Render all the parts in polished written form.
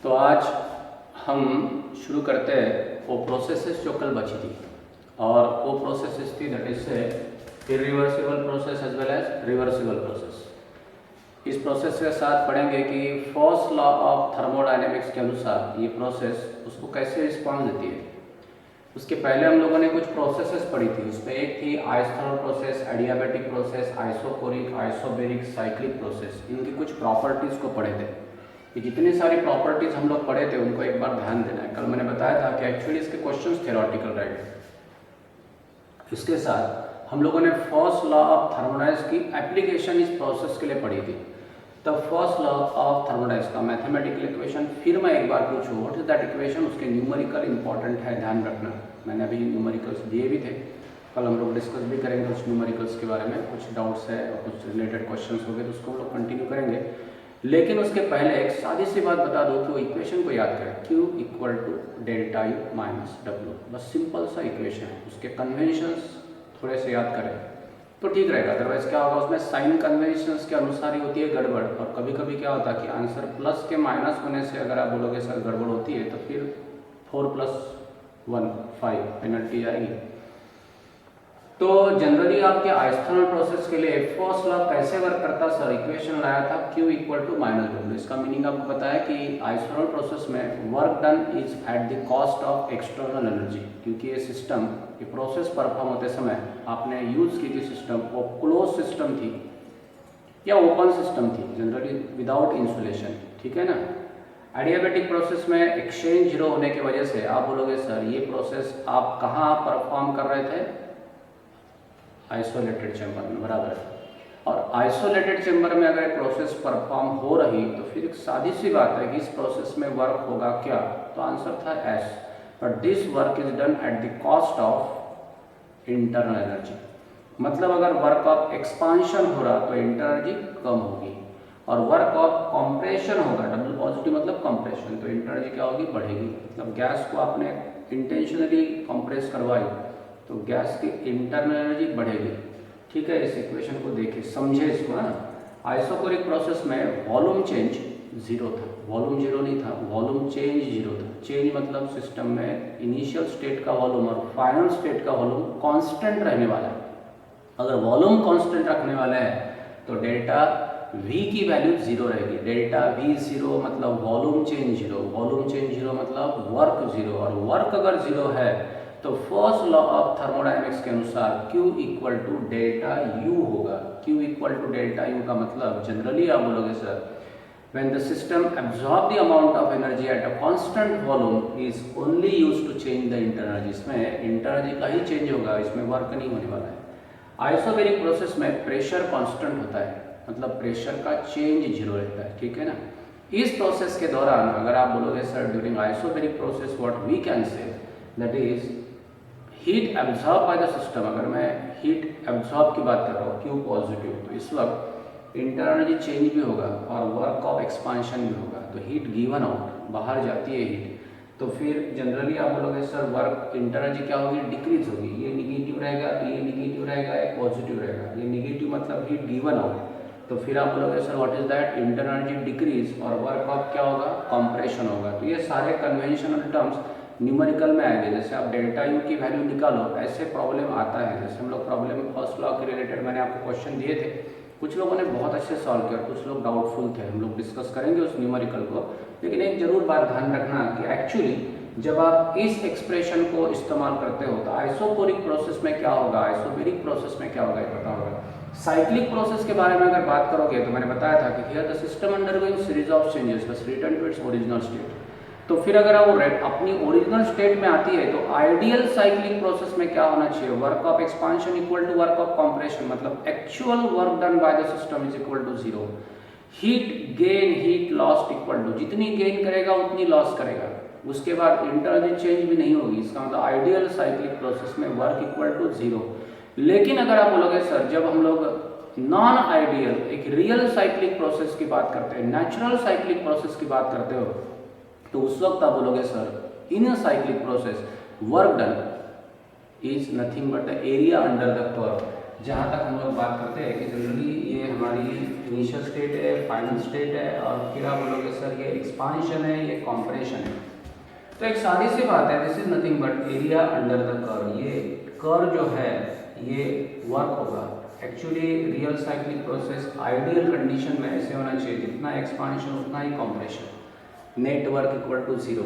तो आज हम शुरू करते हैं वो प्रोसेसेस जो कल बची थी, और वो प्रोसेसेस थी that is irreversible process as well as reversible process. इस प्रोसेस के साथ पढ़ेंगे कि फर्स्ट लॉ ऑफ थर्मोडायनेमिक्स के अनुसार ये प्रोसेस उसको कैसे रिस्पॉन्स देती है। उसके पहले हम लोगों ने कुछ प्रोसेसेस पढ़ी थी, उसमें एक थी isothermal process, adiabatic process, isochoric, isobaric, cyclic process. इनकी कुछ प्रॉपर्टीज़ को पढ़े थे। ये जितनी सारी प्रॉपर्टीज़ हम लोग पढ़े थे उनको एक बार ध्यान देना है। कल मैंने बताया था कि एक्चुअली इसके क्वेश्चंस थ्योरेटिकल राइट। इसके साथ हम लोगों ने फर्स्ट लॉ ऑफ थर्मोडायनेमिक्स की एप्लीकेशन इस प्रोसेस के लिए पढ़ी थी। तब फर्स्ट लॉ ऑफ थर्मोडायनेमिक्स का मैथमेटिकल इक्वेशन फिर मैं एक बार पूछूँ व्हाट इज दैट इक्वेशन, उसके न्यूमेरिकल इंपॉर्टेंट है, ध्यान रखना। मैंने अभी न्यूमेरिकल्स दिए भी थे, कल हम लोग डिस्कस भी करेंगे उस न्यूमेरिकल्स के बारे में। कुछ डाउट्स है और कुछ रिलेटेड क्वेश्चंस हो गए तो उसको हम लोग कंटिन्यू करेंगे। लेकिन उसके पहले एक सादी सी बात बता दो कि वो इक्वेशन को याद करें, Q equal to delta U minus W. बस सिंपल सा इक्वेशन है, उसके कन्वेंशंस थोड़े से याद करें तो ठीक रहेगा। अदरवाइज क्या होगा, उसमें साइन कन्वेंशंस के अनुसार ही होती है गड़बड़। और कभी कभी क्या होता है कि आंसर प्लस के माइनस होने से अगर आप बोलोगे सर गड़बड़ होती है तो फिर 4+1 5 पेनल्टी आएगी। तो जनरली आपके आइसोथर्मल प्रोसेस के लिए फर्स्ट लॉ कैसे वर्क करता सर, इक्वेशन लाया था Q equal to minus W. इसका मीनिंग आपको पता है कि आइसोथर्मल प्रोसेस में work done is at the cost of external energy. क्योंकि ये सिस्टम, ये प्रोसेस परफॉर्म होते समय आपने यूज की थी सिस्टम, वो क्लोज सिस्टम थी या ओपन सिस्टम थी, जनरली विदाउट इंसुलेशन, ठीक है ना। एडियाबैटिक प्रोसेस में एक्सचेंज जीरो होने की वजह से आप बोलोगे सर ये प्रोसेस आप कहाँ परफॉर्म कर रहे थे, आइसोलेटेड चैम्बर में, बराबर है। और आइसोलेटेड चैम्बर में अगर प्रोसेस परफॉर्म हो रही तो फिर एक सादी सी बात है कि इस प्रोसेस में वर्क होगा क्या, तो आंसर था S. But this work is done at the cost of internal energy. मतलब अगर वर्क ऑफ एक्सपांशन हो रहा तो इंटरनल एनर्जी कम होगी, और वर्क ऑफ कंप्रेशन होगा, डबल पॉजिटिव मतलब कंप्रेशन, तो इंटरनल एनर्जी क्या होगी, बढ़ेगी। मतलब गैस को आपने इंटेंशनली कंप्रेस करवाई तो गैस की इंटरनल एनर्जी बढ़ेगी, ठीक है। इस इक्वेशन को देखिए, समझे इसको ना। आइसोकोरिक प्रोसेस में वॉल्यूम चेंज जीरो था, वॉल्यूम जीरो नहीं था, वॉल्यूम चेंज जीरो था। चेंज मतलब सिस्टम में इनिशियल स्टेट का वॉल्यूम और फाइनल स्टेट का वॉल्यूम कांस्टेंट रहने वाला है। अगर वॉल्यूम कांस्टेंट रखने वाला है तो डेल्टा V की वैल्यू जीरो रहेगी। डेल्टा V जीरो मतलब volume change zero, volume change zero मतलब वर्क जीरो, और वर्क अगर जीरो है तो फर्स्ट लॉ ऑफ थर्मोडायनेमिक्स के अनुसार Q equal to delta U होगा। Q equal to delta U का मतलब जनरली आप बोलोगे sir when the system absorb the amount of energy at a constant volume is only used to change the internal energy। इसमें internal energy का ही change होगा, इसमें work नहीं होने वाला है। आइसोबेरिक प्रोसेस में प्रेशर कांस्टेंट होता है, मतलब प्रेशर का चेंज जीरो रहता है, ठीक है ना। इस प्रोसेस के दौरान अगर आप बोलोगे sir during isobaric process what we can say that is heat absorb by the system. अगर मैं हीट एब्जॉर्ब की बात कर रहा हूँ Q पॉजिटिव, तो इस वक्त इंटरनल एनर्जी चेंज भी होगा और वर्क ऑफ एक्सपांशन भी होगा। तो हीट गिवन आउट, बाहर जाती है हीट, तो फिर जनरली आप बोलोगे सर वर्क इंटरनल एनर्जी क्या होगी, डिक्रीज होगी। ये निगेटिव रहेगा तो ये निगेटिव रहेगा, ये पॉजिटिव रहेगा। ये निगेटिव मतलब हीट गिवन आउट, तो फिर आप बोलोगे sir what is that, internal energy decrease, और वर्क ऑफ क्या होगा, कंप्रेशन होगा। तो ये सारे कन्वेंशनल टर्म्स न्यूमेरिकल में आएंगे। जैसे आप डेल्टा यू की वैल्यू निकालो, ऐसे प्रॉब्लम आता है। जैसे हम लोग प्रॉब्लम फर्स्ट लॉ के रिलेटेड मैंने आपको क्वेश्चन दिए थे, कुछ लोगों ने बहुत अच्छे सॉल्व किया, कुछ लोग डाउटफुल थे। हम लोग डिस्कस करेंगे उस न्यूमेरिकल को, लेकिन एक जरूर बात ध्यान रखना कि एक्चुअली जब आप इस एक्सप्रेशन को इस्तेमाल करते हो तो आइसोकोरिक प्रोसेस में क्या होगा, आइसोबेरिक प्रोसेस में क्या होगा ये पता होगा। साइक्लिक प्रोसेस के बारे में अगर बात करोगे तो मैंने बताया था कि here the system undergoing series of changes बस return to its original state. तो फिर अगर वो अपनी ओरिजिनल स्टेट में आती है तो आइडियल साइक्लिक प्रोसेस में क्या होना चाहिए, work of expansion equal to work of compression, मतलब actual work done by the system is equal to zero. Heat gain heat lost equal to, जितनी गेन करेगा उतनी लॉस करेगा। उसके बाद इंटरनल चेंज भी नहीं होगी। इसका मतलब आइडियल साइक्लिक प्रोसेस में वर्क इक्वल टू जीरो। लेकिन अगर आप बोलोगे सर जब हम लोग नॉन आइडियल एक रियल साइक्लिक प्रोसेस की बात करते हैं, नेचुरल साइक्लिक प्रोसेस की बात करते हो, तो उस वक्त आप बोलोगे sir in cyclic process work done is nothing but the area under the curve. जहाँ तक हम लोग बात करते हैं कि जनरली ये हमारी इनिशियल स्टेट है, फाइनल स्टेट है, और फिर आप बोलोगे सर ये एक्सपांशन है, ये कॉम्प्रेशन है। तो एक सादी सी बात है, this is nothing but area under the curve. ये कर्व जो है ये वर्क होगा। Actually real cyclic process ideal condition में ऐसे होना चाहिए, जितना एक्सपांशन उतना ही compression, net work equal to 0।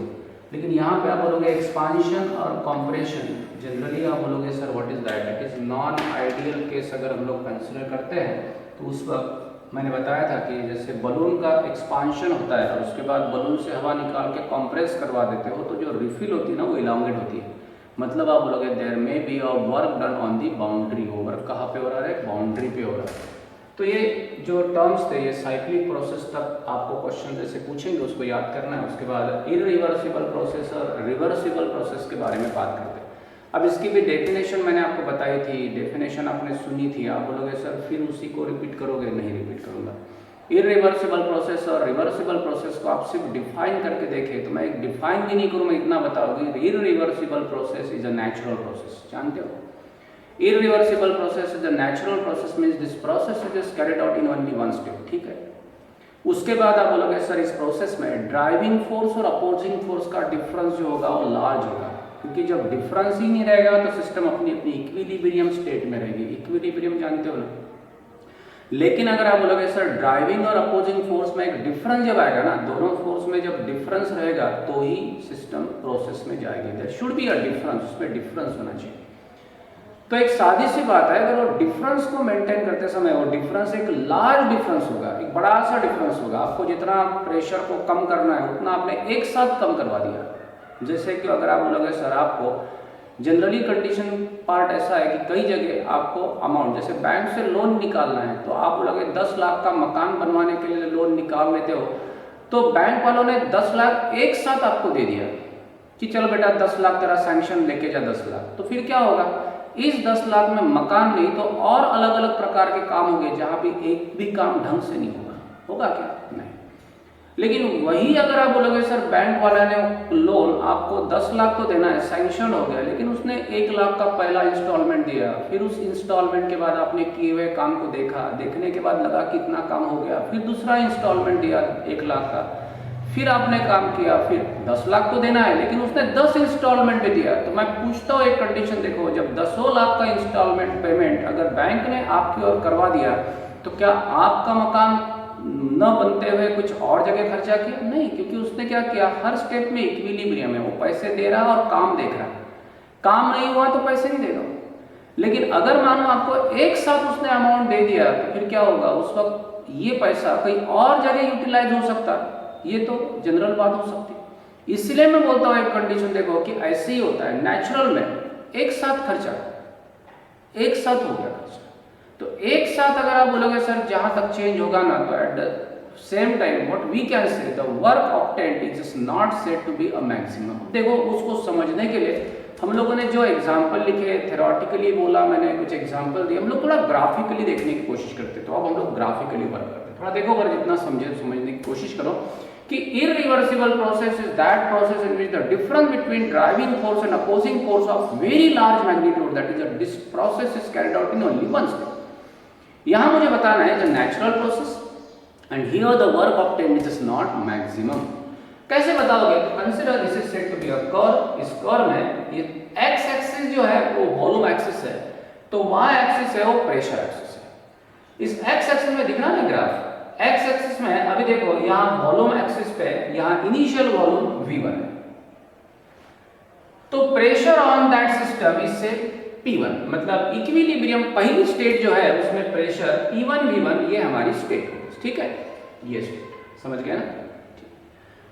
लेकिन यहाँ पे आप बोलोगे एक्सपांशन और कॉम्प्रेशन, जनरली आप बोलोगे sir what is that, it is non ideal case अगर हम लोग कंसिडर करते हैं। तो उस वक्त मैंने बताया था कि जैसे बलून का एक्सपांशन होता है और उसके बाद बलून से हवा निकाल के कंप्रेस करवा देते हो, तो जो रिफिल होती है ना वो इलांगेट होती है। मतलब आप बोलोगे there may be a work done on the boundary. वो वर्क कहाँ पे हो रहा है, बाउंड्री पे हो रहा है। तो ये जो टर्म्स थे ये साइक्लिक प्रोसेस तक आपको क्वेश्चन जैसे पूछेंगे उसको याद करना है। उसके बाद इरिवर्सिबल प्रोसेस और रिवर्सिबल प्रोसेस के बारे में बात करते हैं। अब इसकी भी डेफिनेशन मैंने आपको बताई थी, डेफिनेशन आपने सुनी थी। आप बोलोगे सर फिर उसी को रिपीट करोगे, नहीं रिपीट करूँगा। इरिवर्सिबल प्रोसेस और रिवर्सिबल प्रोसेस को आप सिर्फ डिफाइन करके देखें तो मैं एक डिफाइन भी नहीं करूँ, मैं इतना बताऊँगी irreversible process is a natural process. जानते हो, irreversible process is a natural process, means this process is just carried out in only one step। ठीक है। उसके बाद आप बोलोगे सर इस प्रोसेस में ड्राइविंग फोर्स और अपोजिंग फोर्स का डिफरेंस जो होगा वो लार्ज होगा, क्योंकि जब डिफरेंस ही नहीं रहेगा तो सिस्टम अपनी अपनी इक्विलिब्रियम स्टेट में रहेगी। इक्विलिब्रियम जानते हो ना। लेकिन अगर आप बोलोगे सर ड्राइविंग और अपोजिंग फोर्स में एक डिफरेंस जब आएगा ना, दोनों फोर्स में जब डिफरेंस रहेगा तो ही सिस्टम प्रोसेस में जाएगी। There should be a difference, उसमें डिफरेंस होना चाहिए। तो एक सादी सी बात है, अगर वो डिफरेंस को मेंटेन करते समय वो डिफरेंस एक लार्ज डिफरेंस होगा, एक बड़ा सा डिफरेंस होगा, आपको जितना प्रेशर को कम करना है उतना आपने एक साथ कम करवा दिया। जैसे कि अगर आप बोलोगे सर आपको जनरली कंडीशन पार्ट ऐसा है कि कई जगह आपको अमाउंट, जैसे बैंक से लोन निकालना है तो आप बोलोगे 10 लाख का मकान बनवाने के लिए लोन निकाल लेते हो, तो बैंक वालों ने 10 लाख एक साथ आपको दे दिया कि चलो बेटा 10 लाख तेरा सैंक्शन लेके जा 10 लाख। तो फिर क्या होगा, इस 10 लाख में मकान नहीं तो और अलग अलग प्रकार के काम होंगे जहां पे एक भी काम ढंग से नहीं होगा। होगा क्या, नहीं। लेकिन वही अगर आप बोलोगे सर बैंक वाला ने लोन आपको 10 लाख तो देना है, सैंक्शन हो गया, लेकिन उसने 1 लाख का पहला इंस्टॉलमेंट दिया, फिर उस इंस्टॉलमेंट के बाद आपने किए हुए काम को देखा, देखने के बाद लगा कितना काम हो गया, फिर दूसरा इंस्टॉलमेंट दिया 1 लाख का, फिर आपने काम किया, फिर 10 लाख तो देना है, लेकिन उसने 10 इंस्टॉलमेंट भी दिया। तो मैं पूछता हूँ एक कंडीशन देखो, जब 10 लाख का इंस्टॉलमेंट पेमेंट अगर बैंक ने आपकी ओर करवा दिया तो क्या आपका मकान न बनते हुए कुछ और जगह खर्चा किया? नहीं, क्योंकि उसने क्या किया, हर स्टेप में इक्विलिब्रियम है, वो पैसे दे रहा और काम देख रहा। काम नहीं हुआ तो पैसे नहीं देगा। लेकिन अगर मानो आपको एक साथ उसने अमाउंट दे दिया तो फिर क्या होगा, उस वक्त ये पैसा कहीं और जगह यूटिलाइज हो सकता, ये तो जनरल बात हो सकती। इसलिए मैं बोलता हूँ एक कंडीशन देखो कि ऐसे ही होता है नेचुरल में, एक साथ खर्चा, एक साथ हो गया खर्चा। तो एक साथ अगर आप बोलोगे सर जहां तक चेंज होगा ना, तो at the same time what we can say the work obtained is just not said to be a maximum. देखो उसको समझने के लिए हम लोगों ने जो एग्जाम्पल लिखे, थेरोटिकली बोला मैंने, कुछ एग्जाम्पल दिए, हम लोग थोड़ा ग्राफिकली देखने की कोशिश करते, तो अब हम लोग ग्राफिकली वर्क करते। थोड़ा देखो, अगर जितना समझने की कोशिश करो कि irreversible process is that process in which the difference between driving force and opposing force of very large magnitude, that is this process is carried out in only one step। यहाँ मुझे बताना है the natural process and here the work obtained is just not maximum। कैसे बताओगे, तो consider this is said to be a curve. इस curve में ये x एक्सिस जो है वो वॉल्यूम एक्सिस है, तो y एक्सिस है वो प्रेशर एक्सिस है। इस x एक्सिस में दिख रहा है ग्राफ, x एक्सिस में अभी देखो यहाँ वॉल्यूम एक्सिस पे यहाँ इनिशियल वॉल्यूम v1 है, तो pressure on that system is से P1, मतलब इक्विलिब्रियम पहली स्टेट जो है उसमें प्रेशर P1 V1 ये हमारी स्टेट होगी। ठीक है, ये स्टेट समझ गए ना।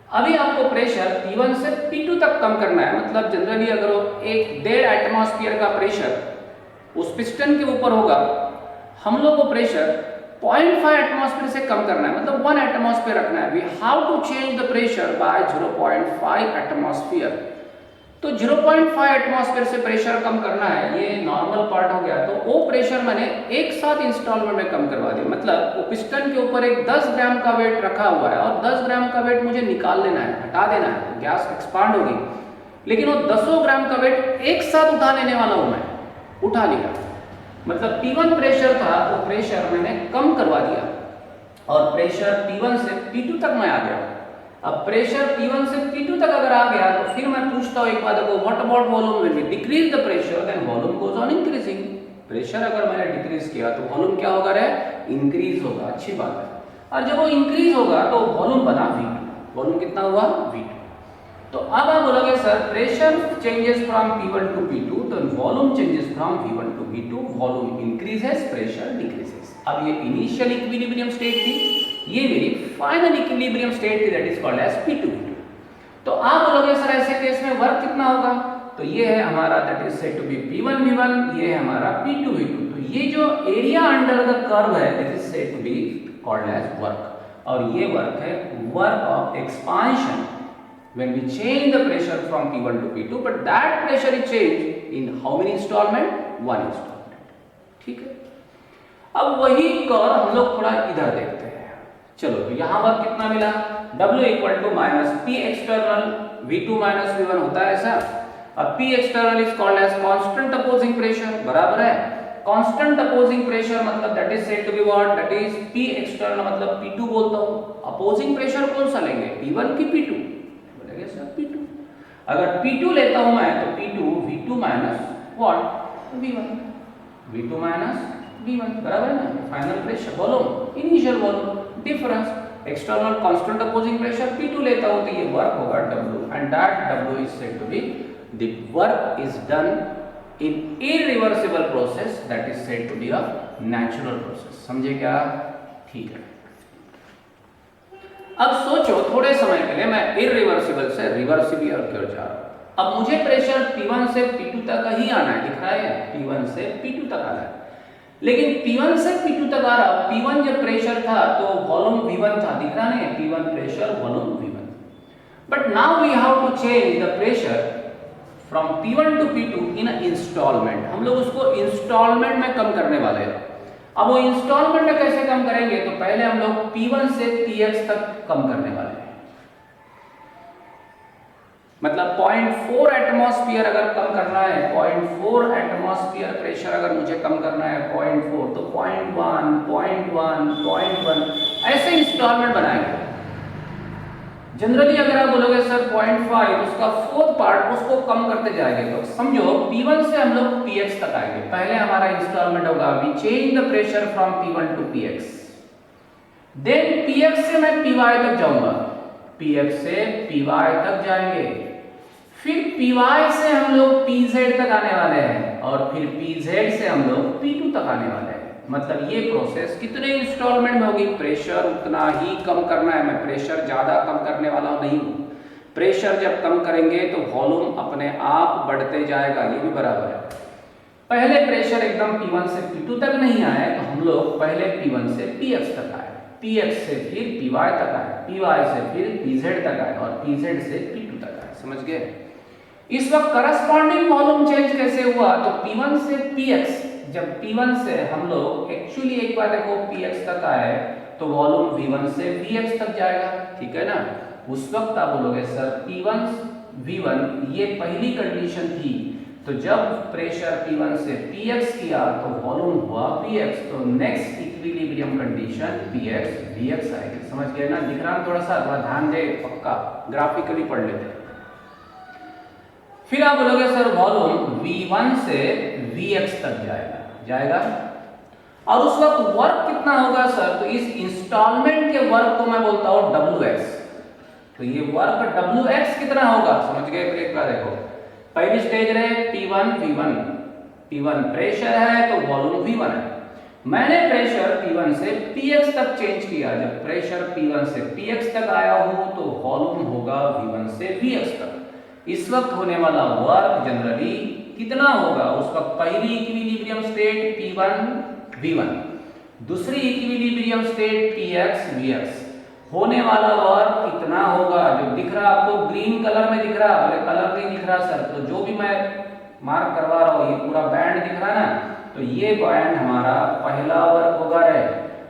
अभी आपको प्रेशर P1 से P2 तक कम करना है, मतलब जनरली अगर वो 1.5 एटमॉस्फेयर का प्रेशर उस पिस्टन के ऊपर होगा, हम लोग को प्रेशर 0.5 एटमॉस्फेयर से कम करना है, मतलब 1 एटमॉस्फेयर रखना है। We how to change the pressure by 0.5 atmosphere. तो 0.5 एटमॉस्फेयर से प्रेशर कम करना है, ये नॉर्मल पार्ट हो गया। तो वो प्रेशर मैंने एक साथ इंस्टॉलमेंट में कम करवा दिया, मतलब वो पिस्टन के ऊपर एक 10 ग्राम का वेट रखा हुआ है और 10 ग्राम का वेट मुझे निकाल लेना है, हटा देना है, गैस एक्सपांड होगी, लेकिन वो 10 ग्राम का वेट एक साथ उठा लेने वाला हूं मैं, उठा लिया। मतलब P1 प्रेशर था, वो प्रेशर मैंने कम करवा दिया और प्रेशर P1 से P2 तक मैं आ गया। अब प्रेशर P1 से P2 तक अगर आ गया तो फिर मैं पूछता हूँ एक बात, देखो what about volume, when we decrease the pressure then volume goes on increasing. Pressure अगर मैंने डिक्रीज किया तो वॉल्यूम क्या होगा रे, इंक्रीज होगा, अच्छी बात है। और जब वो इंक्रीज होगा तो वॉल्यूम बना V2, वॉल्यूम कितना हुआ V2। तो अब आप बोलोगे sir pressure changes from P1 to P2 तो volume changes from V1 to V2, volume increases pressure decreases. अब ये इनिशियल इक्विलिब्रियम स्टेट थी, ये मेरी फाइनल इक्विलिब्रियम स्टेट थी, that is called as P2। तो आप बोलोगे सर ऐसे केस में वर्क कितना होगा, तो ये है हमारा that is said to be P1 V1, ये है हमारा P2 V2। तो ये जो एरिया अंडर द कर्व है that is said to be called as work, और ये वर्क है work of expansion when we change the pressure from P1 to P2, but that pressure is changed in how many installment, one installment। ठीक है, अब वही curve हम लोग थोड़ा इधर देखते हैं। चलो तो यहाँ पर कितना मिला, W equal to minus P external V2 minus V1 होता है ऐसा। अब P external is called as constant opposing pressure, बराबर है। कांस्टेंट अपोजिंग प्रेशर मतलब that is said to be what, that is P external मतलब P2 बोलता हूँ। अपोजिंग प्रेशर कौन सा लेंगे, P1 की P2, P2। अगर P2 लेता हूं मैं तो P2 V2 minus what V1, V2 minus V1 बराबर है ना। Final pressure volume, initial volume, difference, external constant opposing pressure P2 लेता हूं तो ये वर्क होगा W, and that W is said to be the work is done in irreversible process that is said to be a natural process. समझे क्या, ठीक है। अब सोचो थोड़े समय के लिए मैं इरिवर्सिबल से रिवर्सिबल क्यों जा रहा हूं। अब मुझे प्रेशर P1 से P2 तक ही आना है, दिख रहा है P1 से P2 तक आना है, लेकिन P1 से P2 तक आ रहा। P1 जब प्रेशर था तो वॉल्यूम V1 था, दिख रहा नहीं, P1 pressure volume V1। But now we have to change the pressure from P1 to P2 in installment. हम लोग उसको इंस्टॉलमेंट में कम करने वाले हैं। अब वो इंस्टॉलमेंट में कैसे कम करेंगे, तो पहले हम लोग P1 से Px तक कम करने वाले हैं। मतलब 0.4 एटमॉस्फेयर अगर कम करना है, 0.4 एटमॉस्फेयर प्रेशर अगर मुझे कम करना है 0.4, तो 0.1, 0.1, 0.1 ऐसे इंस्टॉलमेंट बनाएंगे। जनरली अगर आप बोलोगे सर 0.5, उसका 4th पार्ट उसको कम करते जाएंगे, तो समझो P1 से हम लोग Px तक आएंगे। पहले हमारा इंस्टॉलमेंट होगा we change the pressure from P1 to Px, then Px से मैं Py तक जाऊंगा, Px से Py तक जाएंगे, फिर Py से हम लोग Pz तक आने वाले हैं, और फिर Pz से हम लोग P2 तक आने वाले हैं। मतलब ये प्रोसेस कितने इंस्टॉलमेंट में होगी, प्रेशर उतना ही कम करना है। मैं प्रेशर ज्यादा कम करने वाला नहीं हूं। प्रेशर जब कम करेंगे तो वॉल्यूम अपने आप बढ़ते जाएगा, ये भी बराबर है। पहले प्रेशर एकदम P1 से P2 तक नहीं आए तो हम लोग पहले P1 से Px तक आए, Px से फिर Py तक आए, Py से फिर Pz तक आए, और Pz से P2 तक आए। समझ गए। इस वक्त करस्पॉन्डिंग वॉल्यूम चेंज कैसे हुआ, तो P1 से Px, जब P1 से हम लोग एक्चुअली एक बार देखो Px तक आए तो वॉल्यूम V1 से Vx तक जाएगा, ठीक है ना। उस वक्त आप बोलोगे सर P1 V1 ये पहली कंडीशन थी, तो जब प्रेशर P1 से Px किया तो वॉल्यूम हुआ Px, तो next equilibrium condition Px Vx आएगी। समझ गए ना, दिख रहा थोड़ा सा, थोड़ा ध्यान दे, पक्का ग्राफिकली पढ़ लेते। फिर आप बोलोगे सर वॉल्यूम V1 से Vx तक जाएगा, और उस वक्त वर्क कितना होगा सर, तो इस इंस्टॉलमेंट के वर्क को मैं बोलता हूं Wx। तो ये वर्क Wx कितना होगा, समझ गए। एक बार देखो, पहली स्टेज रहे P1 V1, P1 प्रेशर है तो वॉल्यूम V1 है। मैंने प्रेशर P1 से Px तक चेंज किया, जब प्रेशर P1 से Px तक आया हूं तो वॉल्यूम होगा V1 से Vx तक। इस वक्त होने वाला वर्क जनरली कितना होगा, उस वक्त पहली इक्विलिब्रियम स्टेट P1 V1, दूसरी इक्विलिब्रियम स्टेट Px Vx, होने वाला वर्क कितना होगा, जो दिख रहा आपको ग्रीन कलर में दिख रहा, बोले कलर नहीं दिख रहा सर, तो जो भी मैं मार्क करवा रहा हूं ये पूरा बैंड दिख रहा ना, तो ये बैंड हमारा पहला वर्क होगा रे।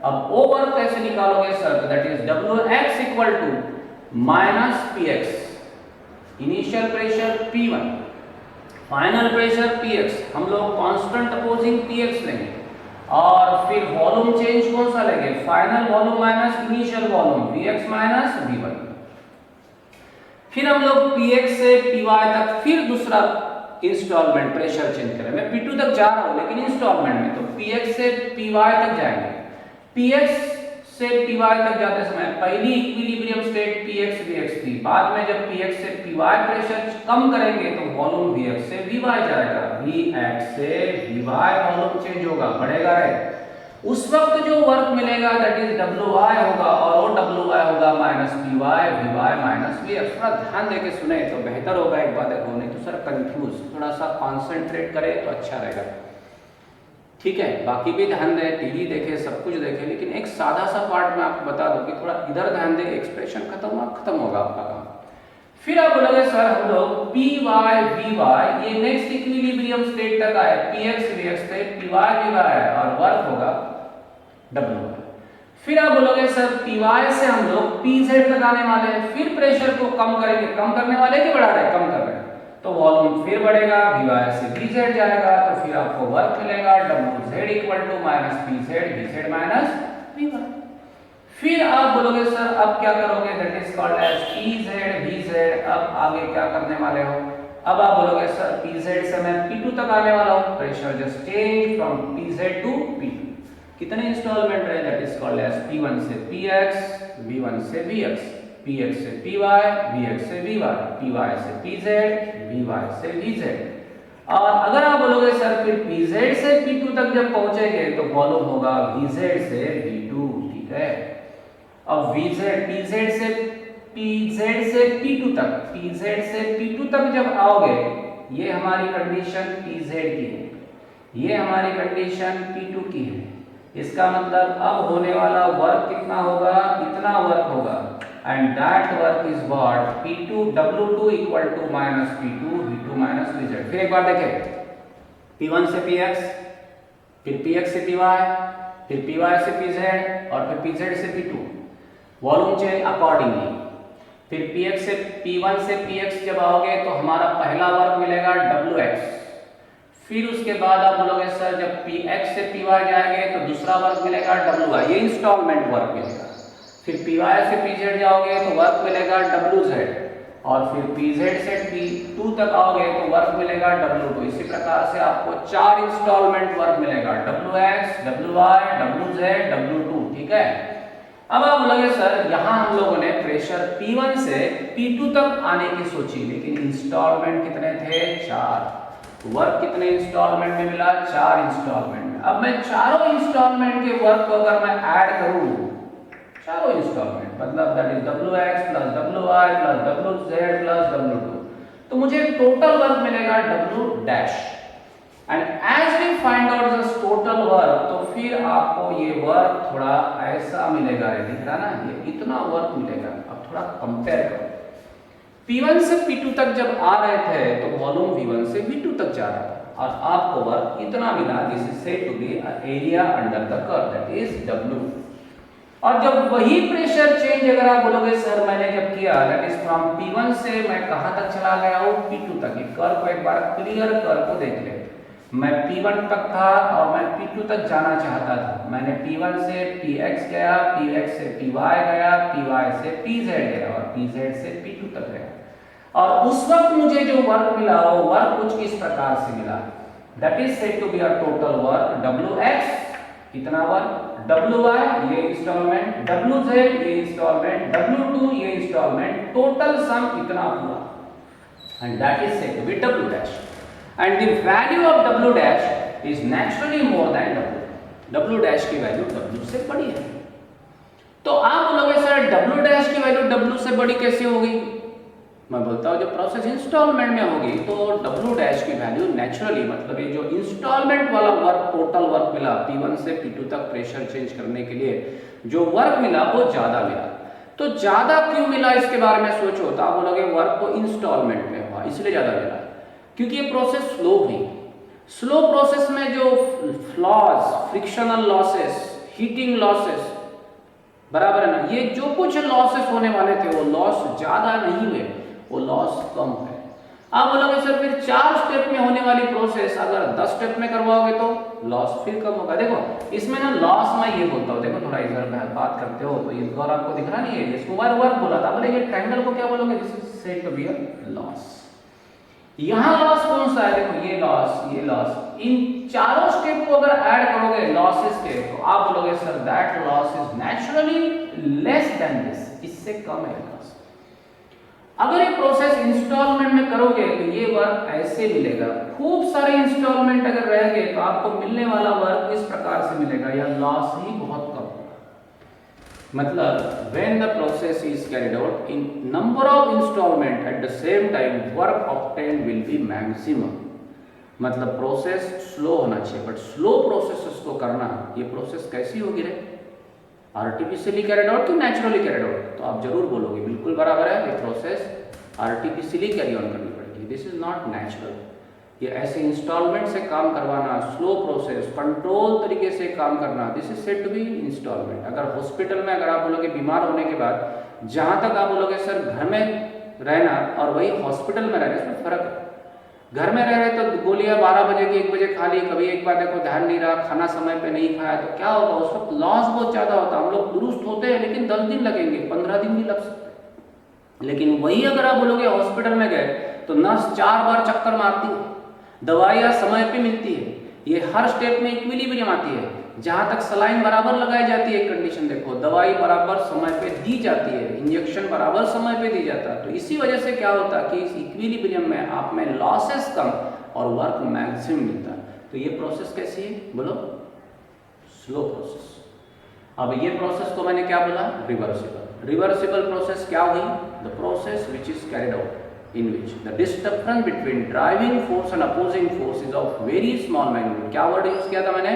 अब वो वर्क कैसे निकालोगे सर, तो that is Wx equal to minus Px, initial pressure P1, final pressure Px, हम लोग कांस्टेंट अपोजिंग Px लेंगे और फिर वॉल्यूम चेंज कौन सा लेंगे, final volume minus initial volume Vx minus V1। फिर हम लोग Px से Py तक फिर दूसरा इंस्टॉलमेंट प्रेशर चेंज करें। मैं P2 तक जा रहा हूं लेकिन इंस्टॉलमेंट में, तो Px से Py तक जाएंगे। Px से Py तक जाते समय पहली इक्विलिब्रियम स्टेट Px Vx थी, बाद में जब Px से Py प्रेशर कम करेंगे तो वॉल्यूम Vx से Vy जाएगा, Vx से Vy वॉल्यूम चेंज होगा, बढ़ेगा है। उस वक्त जो वर्क मिलेगा दैट इज Wi होगा और वो Wi होगा minus Py Vy minus Vx। थोड़ा ध्यान देके सुने तो बेहतर होगा, एक बार देखो, नहीं तो सर कंफ्यूज, थोड़ा सा कॉन्सेंट्रेट करे तो अच्छा रहेगा, ठीक है। बाकी भी ध्यान दे, टीवी देखे, सब कुछ देखे, लेकिन एक सादा सा पार्ट में आपको बता दूं कि थोड़ा इधर ध्यान दे, एक्सप्रेशन खत्म होगा आपका काम। फिर आप बोलोगे सर हम लोग Py Vy ये नेक्स्ट इक्विलिब्रियम स्टेट तक आए, Px Vx से Py Vy है और वर्क होगा W। फिर आप बोलोगे सर Py से हम लोग Pz तक आने वाले हैं, फिर प्रेशर को कम करेंगे, कम करने वाले कि बढ़ा रहे, कम कर रहे हैं, तो वॉल्यूम फिर बढ़ेगा, Vy से Vz जाएगा, तो फिर आपको वर्क मिलेगा Wz equal to minus Pz Vz minus Vy। फिर आप बोलोगे सर अब क्या करोगे, that is called as Pz Vz। अब आगे क्या करने वाले हो, अब आप बोलोगे सर Pz से मैं P2 तक आने वाला हूं, pressure just change from Pz to P2। कितने इंस्टॉलमेंट रहे, that is called as P1 से Px, V1 से Vx, Px से Py, Vx से Vy, Py से Pz, Vy से Vz। और अगर आप बोलोगे सर फिर Pz से P2 तक जब पहुंचेंगे तो वॉल्यूम होगा Vz से V2, ठीक है। अब Pz से P2 तक, Pz से P2 तक जब आओगे, ये हमारी कंडीशन Pz की है, ये हमारी कंडीशन P2 की है। इसका मतलब अब होने वाला वर्क कितना होगा, इतना वर्क होगा, and that work is what P2 W2 equal to minus P2 V2 minus Vz। फिर एक बार देखें, P1 से Px, फिर Px से Py, फिर Py से Pz और फिर Pz से P2, वॉल्यूम चेंज अकॉर्डिंगली। फिर Px से P1 से Px जब आओगे तो हमारा पहला वर्क मिलेगा Wx। फिर उसके बाद आप बोलोगे सर जब Px से Py जाएंगे तो दूसरा वर्क मिलेगा Wy, ये इंस्टॉलमेंट वर्क मिलेगा। फिर Py से Pz जाओगे तो वर्क मिलेगा Wz और फिर Pz से P2 तक आओगे तो वर्क मिलेगा W2। इसी प्रकार से आपको 4 इंस्टॉलमेंट वर्क मिलेगा, Wx, Wy, Wz, W2, ठीक है। अब आप बोलोगे सर यहाँ हम लोगों ने प्रेशर P1 से P2 तक आने की सोची, लेकिन इंस्टॉलमेंट कितने थे, 4। वर्क कितने इंस्टॉलमेंट में मिला, 4 इंस्टॉलमेंट में। अब मैं चारों इंस्टॉलमेंट के वर्क को अगर मैं ऐड करूं, चारों इंस्टॉलमेंट मतलब that is Wx plus Wy plus Wz plus W2, तो मुझे टोटल वर्क मिलेगा W dash. And as we find out this total work, तो फिर आपको ये वर्क थोड़ा ऐसा मिलेगा, ये दिख रहा ना, ये इतना वर्क मिलेगा। अब थोड़ा कंपेयर करो, P1 से P2 तक जब आ रहे थे तो वॉल्यूम V1 से V2 तक जा रहा था और आपको वर्क इतना मिला, this is said to be area under the curve, that is W। और जब वही प्रेशर चेंज अगर आप बोलोगे सर मैंने जब किया, दैट इज फ्रॉम P1 से मैं कहां तक चला गया हूं, P2 तक। ये कर्व को एक बार क्लियर कर्व को देख ले, मैं P1 तक था और मैं P2 तक जाना चाहता था। मैंने P1 से Px गया, Px से Py गया, Py से Pz गया और Pz से P2 तक गया। और उस वक्त मुझे जो वर्क मिला वो वर्क कुछ इस प्रकार से मिला, that is said to be a total work Wx, कितना वर्क, Wy ये इंस्टॉलमेंट, Wz ये इंस्टॉलमेंट, W2 ये इंस्टॉलमेंट, टोटल सम इतना हुआ, and that is said to be W dash. And the value of W dash is naturally more than W. W dash की value W से बड़ी है। तो आप बोलोगे सर W dash की वैल्यू W से बड़ी कैसे होगी? मैं बोलता हूँ जब प्रोसेस इंस्टॉलमेंट में होगी तो W dash की वैल्यू नेचुरली, मतलब ये जो इंस्टॉलमेंट वाला वर्क, टोटल वर्क मिला P1 से P2 तक प्रेशर चेंज करने के लिए जो वर्क मिला वो ज्यादा मिला। तो ज्यादा क्यों मिला इसके बारे में सोचो, तो आप बोलोगे वर्क को इंस्टॉलमेंट में हुआ इसलिए ज्यादा मिला, क्योंकि ये प्रोसेस स्लो हुई। स्लो प्रोसेस में जो flaws, frictional losses, heating losses, बराबर है ना, ये जो कुछ लॉसेस होने वाले थे वो लॉस ज्यादा नहीं हुए, वो लॉस कम है। आप बोलोगे सर फिर 4 स्टेप में होने वाली प्रोसेस अगर 10 स्टेप में करवाओगे तो लॉस फिर कम होगा। देखो इसमें ना लॉस मैं ये बोलता हूँ, देखो थोड़ा इधर बात करते हो तो ये गौर आपको दिख रहा नहीं है, इसको वर्क बोला था, बोले ये ट्रायंगल को क्या बोलोगे, this is said to be a loss. यहाँ लॉस कौन सा है, देखो ये लॉस, इन चारों स्टेप को अगर ऐड करोगे लॉसेस के तो आप बोलोगे sir that loss is naturally less than this, इससे कम है लॉस। अगर ये प्रोसेस इंस्टॉलमेंट में करोगे तो ये वर्क ऐसे मिलेगा, खूब सारे इंस्टॉलमेंट अगर रहेंगे तो आपको मिलने वाला वर्क इस प्रकार से मिलेगा, या लॉस ही बहुत कम होगा। मतलब when the process is carried out in number of installment at the same time work obtained will be maximum। मतलब प्रोसेस स्लो होना चाहिए, बट स्लो प्रोसेसेस को करना, ये प्रोसेस कैसी होगी रे, आर्टिफिशियली कैरिड आउट कि नेचुरली कैरिड आउट, तो आप जरूर बोलोगे बिल्कुल बराबर है, ये प्रोसेस आर्टिफिशियली कैरी ऑन करनी पड़ेगी, दिस इज नॉट नेचुरल। ये ऐसे इंस्टॉलमेंट से काम करवाना, स्लो प्रोसेस, कंट्रोल तरीके से काम करना, this is said to be installment. अगर हॉस्पिटल में अगर आप बोलोगे बीमार होने के बाद, जहां तक आप बोलोगे सर घर में रहना और वही हॉस्पिटल में रहना, इसमें फर्क है। घर में रह रहे तो गोलियां 12 बजे की 1 बजे खा ली, कभी एक बार देखो ध्यान नहीं रहा, खाना समय पे नहीं खाया तो क्या होगा, उस वक्त लॉस बहुत ज्यादा होता है। हम लोग दुरुस्त होते हैं लेकिन 10 दिन लगेंगे, 15 दिन भी लग सकते हैं। लेकिन वही अगर आप बोलोगे हॉस्पिटल में गए तो नर्स 4 बार चक्कर मारती है, दवाइयाँ समय पे मिलती है, ये हर स्टेप में इक्विलिब्रियम आती है, जहां तक सलाइन बराबर लगाई जाती है, कंडीशन देखो, दवाई बराबर समय पे दी जाती है, इंजेक्शन बराबर समय पे दी जाता है, तो इसी वजह से क्या होता है कि इस इक्विलिब्रियम में आप में लॉसेस कम और वर्क मैक्सिमम मिलता है। तो ये प्रोसेस कैसी है बोलो, स्लो प्रोसेस। अब ये प्रोसेस को मैंने क्या बोला, रिवर्सिबल। रिवर्सिबल प्रोसेस क्या हुई, the process which is carried out in which the distance between driving force and opposing force is of very small magnitude। क्या वर्ड यूज किया था मैंने,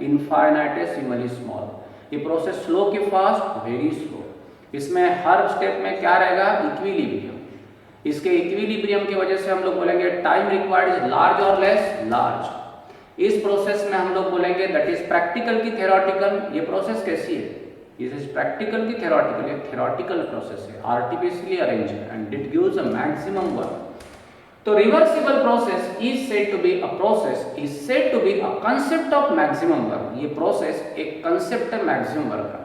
इनफाइनाइटेसिमली स्मॉल। ये प्रोसेस स्लो की फास्ट, वेरी स्लो। इसमें हर step में क्या रहेगा, इक्विलिब्रियम। इसके इक्विलिब्रियम की वजह से हम लोग बोलेंगे टाइम रिक्वायर्ड इज लार्ज और लेस, लार्ज। इस प्रोसेस में हम लोग बोलेंगे दैट इज प्रैक्टिकल की थ्योरेटिकल। ये प्रोसेस कैसी है, This is practical की theoretical, एक theoretical process है, artificially arranged and it gives a maximum work। तो reversible process is said to be a process, is said to be a concept of maximum work। ये process एक concept है maximum work का,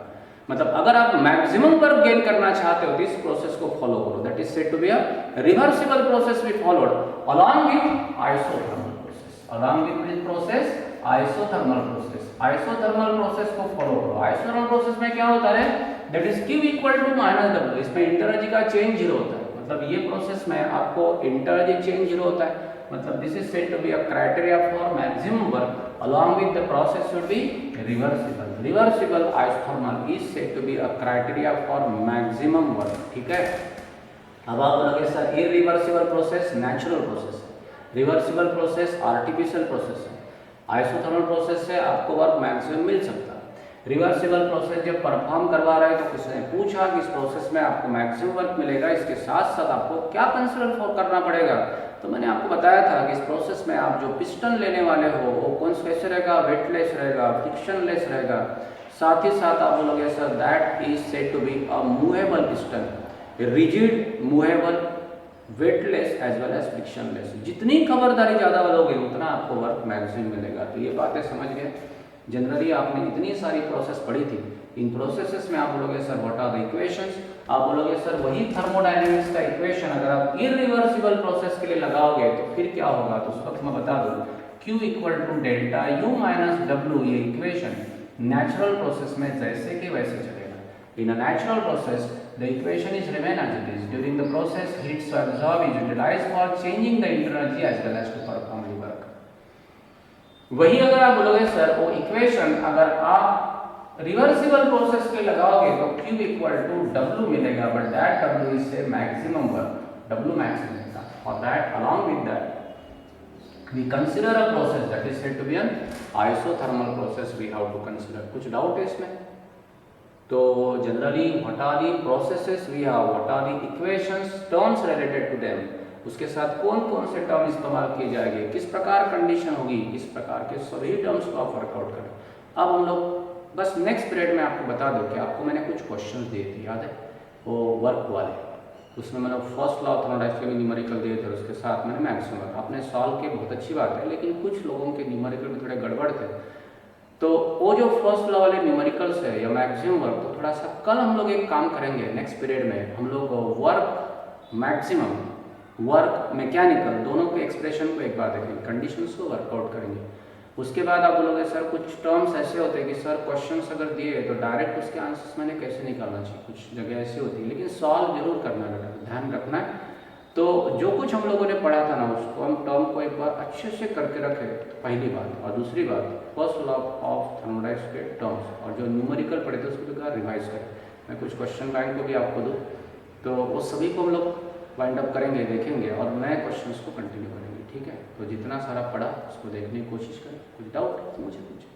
मतलब अगर आप maximum work gain करना चाहते हो तो इस process को follow करो, that is said to be a reversible process we followed along with isothermal process। along with this process isothermal process, isothermal process को फॉलो करो। आइसोथर्मल प्रोसेस में क्या होता है, that is Q equal to minus W। इसमें इंटरएनर्जी का change 0 होता है, मतलब ये प्रोसेस में आपको इंटरएनर्जी चेंज 0 होता है, मतलब this is said to be a criteria for maximum work along with the process should be reversible. Reversible isothermal is said to be a criteria for maximum work. ठीक है, अब आप बोलोगे sir irreversible process natural process है, reversible process artificial process है, isothermal process से आपको work maximum मिल सकता है। रिवर्सिबल प्रोसेस जब परफॉर्म करवा रहे तो किसी ने पूछा कि इस प्रोसेस में आपको मैक्सिमम वर्क मिलेगा, इसके साथ साथ आपको क्या कंसिडर करना पड़ेगा, तो मैंने आपको बताया था कि इस प्रोसेस में आप जो पिस्टन लेने वाले हो वो कौन कैसे रहेगा, वेटलेस रहेगा, फ्रिक्शनलेस रहेगा। साथ ही साथ आप बोलोगे sir that is said to be a movable piston, rigid, movable, weightless as well as frictionless. जितनी खबरदारी ज़्यादा लोगे उतना आपको वर्क मैक्सिमम मिलेगा। तो ये बातें समझ गए। जनरली आपने इतनी सारी प्रोसेस पढ़ी थी, इन प्रोसेसेस में आप बोलोगे sir what are the equations, आप बोलोगे सर वही थर्मोडायनेमिक्स का इक्वेशन अगर आप इरिवर्सिबल प्रोसेस के लिए लगाओगे तो फिर क्या होगा, तो उस वक्त मैं बता दूं Q equal to delta U minus W। ये इक्वेशन नेचुरल प्रोसेस में जैसे कि वैसे चलेगा। In a natural process the equation is remain as it is during the process heat so absorb is utilized for changing the energy as well as to perform the work। वही अगर आप बोलोगे sir वो equation अगर आप reversible process के लगाओगे तो Q इक्वल टू W मिलेगा, बट दैट W इज से मैक्सिमम वर्क, W मैक्सिमम है, और that along with that we consider a process that is said to be an isothermal process we have to consider। कुछ doubt है इसमें? तो generally what are the processes we have, what are the equations, terms related to them, उसके साथ कौन कौन से term इस्तेमाल किए जाएंगे, किस प्रकार कंडीशन होगी, इस प्रकार के सभी टर्म्स को आप वर्कआउट करें। अब हम लोग बस नेक्स्ट पीरियड में आपको बता दो कि आपको मैंने कुछ क्वेश्चंस दिए थे, याद है वो वर्क वाले, उसमें मैंने फर्स्ट लॉ ऑफ थर्मोडायनेमिक्स के भी न्यूमेरिकल दिए थे, उसके साथ मैंने मैक्सिमम वर्क आपने सॉल्व किए, बहुत अच्छी बात है, लेकिन कुछ लोगों के न्यूमेरिकल में थोड़े गड़बड़ थे। तो वो जो फर्स्ट लॉ वाले न्यूमेरिकल्स है या मैक्सिमम वर्क, तो थोड़ा सा कल हम लोग एक काम करेंगे नेक्स्ट पीरियड में, हम लोग वर्क मैक्सिमम वर्क मैकेनिकल दोनों के एक्सप्रेशन को एक बार देखेंगे, कंडीशंस को वर्कआउट करेंगे। उसके बाद आप बोलोगे सर कुछ टर्म्स ऐसे होते हैं कि सर क्वेश्चंस अगर दिए तो डायरेक्ट उसके आंसर्स मैंने कैसे निकालना चाहिए, कुछ जगह ऐसी होती है, लेकिन सॉल्व जरूर करना है, ध्यान रखना है। तो जो कुछ हम लोगों ने पढ़ा था ना, उसको हम टर्म को एक बार अच्छे से करके रखें, तो पहली बात। और दूसरी बात, फर्स्ट लॉ ऑफ थर्मोडायनेमिक्स के टर्म्स और जो न्यूमेरिकल पढ़े थे उसको एक बार रिवाइज करें। मैं कुछ क्वेश्चन बैंक को भी आपको दूँ, तो वो सभी को हम लोग वाइंड अप करेंगे, देखेंगे और नए क्वेश्चंस को कंटिन्यू करेंगे, ठीक है। तो जितना सारा पढ़ा उसको देखने की कोशिश करें, कुछ डाउट तो मुझे पूछें।